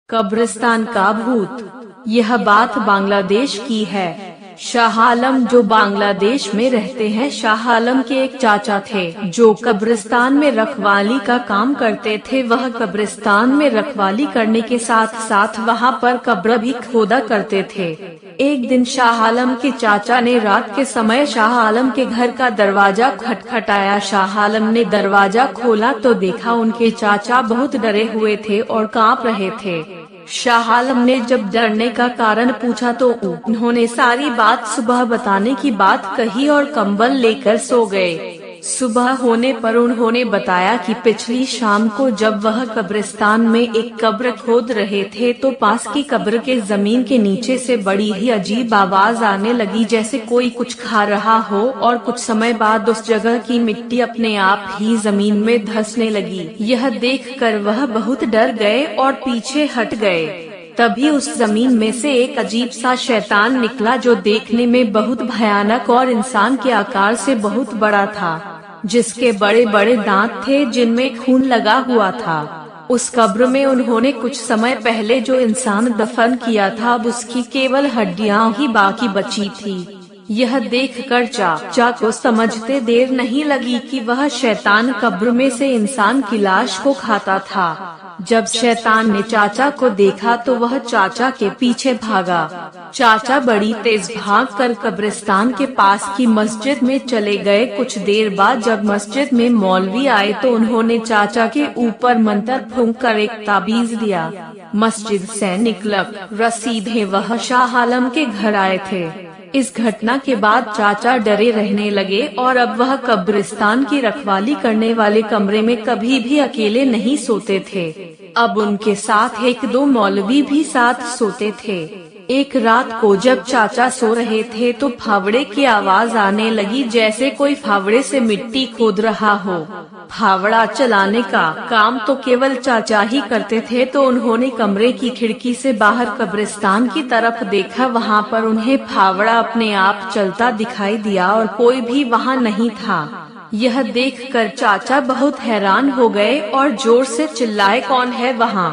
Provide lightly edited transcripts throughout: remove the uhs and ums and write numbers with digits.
कब्रिस्तान का भूत। यह बात बांग्लादेश की है। शाह आलम जो बांग्लादेश में रहते हैं, शाह आलम के एक चाचा थे जो कब्रिस्तान में रखवाली का काम करते थे। वह कब्रिस्तान में रखवाली करने के साथ साथ वहां पर कब्र भी खोदा करते थे। एक दिन शाह आलम के चाचा ने रात के समय शाह आलम के घर का दरवाजा खटखटाया। शाह आलम ने दरवाजा खोला तो देखा उनके चाचा बहुत डरे हुए थे और कांप रहे थे। शाह आलम ने जब डरने का कारण पूछा तो उन्होंने सारी बात सुबह बताने की बात कही और कंबल लेकर सो गए। सुबह होने पर उन्होंने बताया कि पिछली शाम को जब वह कब्रिस्तान में एक कब्र खोद रहे थे तो पास की कब्र के जमीन के नीचे से बड़ी ही अजीब आवाज आने लगी, जैसे कोई कुछ खा रहा हो, और कुछ समय बाद उस जगह की मिट्टी अपने आप ही जमीन में धंसने लगी। यह देखकर वह बहुत डर गए और पीछे हट गए। तभी उस जमीन में से एक अजीब सा शैतान निकला जो देखने में बहुत भयानक और इंसान के आकार से बहुत बड़ा था, जिसके बड़े बड़े दांत थे जिनमें खून लगा हुआ था। उस कब्र में उन्होंने कुछ समय पहले जो इंसान दफन किया था अब उसकी केवल हड्डियां ही बाकी बची थी। यह देखकर चाचा को समझते देर नहीं लगी कि वह शैतान कब्र में से इंसान की लाश को खाता था। जब शैतान ने चाचा को देखा तो वह चाचा के पीछे भागा। चाचा बड़ी तेज भागकर कब्रिस्तान के पास की मस्जिद में चले गए। कुछ देर बाद जब मस्जिद में मौलवी आए तो उन्होंने चाचा के ऊपर मंत्र फूंक कर एक ताबीज दिया। मस्जिद से निकलकर सीधे वह शाह आलम के घर आए थे। इस घटना के बाद चाचा डरे रहने लगे और अब वह कब्रिस्तान की रखवाली करने वाले कमरे में कभी भी अकेले नहीं सोते थे। अब उनके साथ एक दो मौलवी भी साथ सोते थे। एक रात को जब चाचा सो रहे थे तो फावड़े की आवाज आने लगी, जैसे कोई फावड़े से मिट्टी खोद रहा हो। फावड़ा चलाने का काम तो केवल चाचा ही करते थे, तो उन्होंने कमरे की खिड़की से बाहर कब्रिस्तान की तरफ देखा। वहां पर उन्हें फावड़ा अपने आप चलता दिखाई दिया और कोई भी वहां नहीं था। यह देखकर चाचा बहुत हैरान हो गए और जोर से चिल्लाए, कौन है वहां?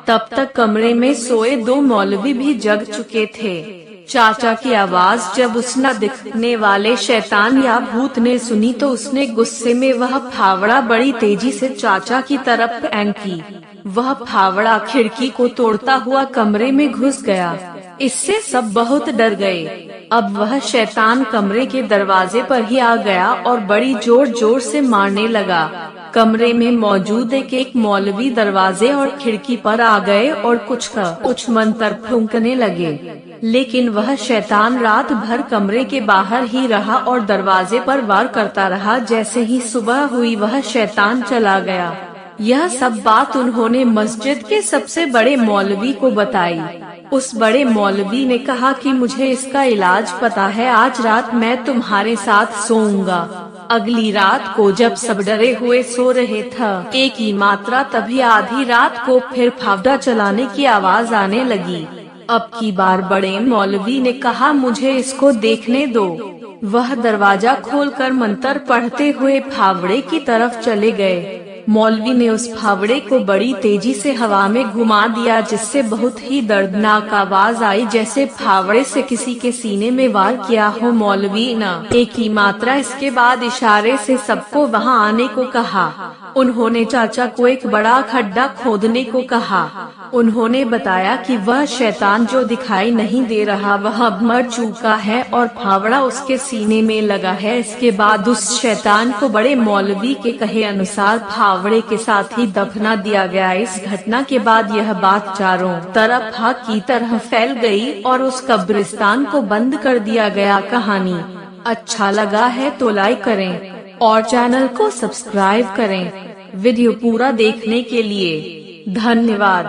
तब तक कमरे में सोए दो मौलवी भी जग चुके थे। चाचा की आवाज जब उस न दिखने वाले शैतान या भूत ने सुनी तो उसने गुस्से में वह फावड़ा बड़ी तेजी से चाचा की तरफ फेंकी। वह फावड़ा खिड़की को तोड़ता हुआ कमरे में घुस गया। इससे सब बहुत डर गए। अब वह शैतान कमरे के दरवाजे पर ही आ गया और बड़ी जोर जोर से मारने लगा। कमरे में मौजूद एक मौलवी दरवाजे और खिड़की पर आ गए और कुछ मंत्र फूंकने लगे, लेकिन वह शैतान रात भर कमरे के बाहर ही रहा और दरवाजे पर वार करता रहा। जैसे ही सुबह हुई वह शैतान चला गया। यह सब बात उन्होंने मस्जिद के सबसे बड़े मौलवी को बताई। उस बड़े मौलवी ने कहा कि मुझे इसका इलाज पता है, आज रात मैं तुम्हारे साथ सोऊंगा। अगली रात को जब सब डरे हुए सो रहे थे, एक ही मात्रा तभी आधी रात को फिर फावड़ा चलाने की आवाज आने लगी। अब की बार बड़े मौलवी ने कहा, मुझे इसको देखने दो। वह दरवाजा खोलकर मंत्र पढ़ते हुए फावड़े की तरफ चले गए। मौलवी ने उस फावड़े को बड़ी तेजी से हवा में घुमा दिया, जिससे बहुत ही दर्दनाक आवाज आई, जैसे फावड़े से किसी के सीने में वार किया हो। मौलवी ने एक ही मात्रा इसके बाद इशारे से सबको वहां आने को कहा। उन्होंने चाचा को एक बड़ा खड्डा खोदने को कहा। उन्होंने बताया कि वह शैतान जो दिखाई नहीं दे रहा वह अब मर चुका है और फावड़ा उसके सीने में लगा है। इसके बाद उस शैतान को बड़े मौलवी के कहे अनुसार फावड़े के साथ ही दफना दिया गया। इस घटना के बाद यह बात चारों तरफ आग की तरह फैल गई और उस कब्रिस्तान को बंद कर दिया गया। कहानी अच्छा लगा है तो लाइक करें और चैनल को सब्सक्राइब करें। वीडियो पूरा देखने के लिए धन्यवाद।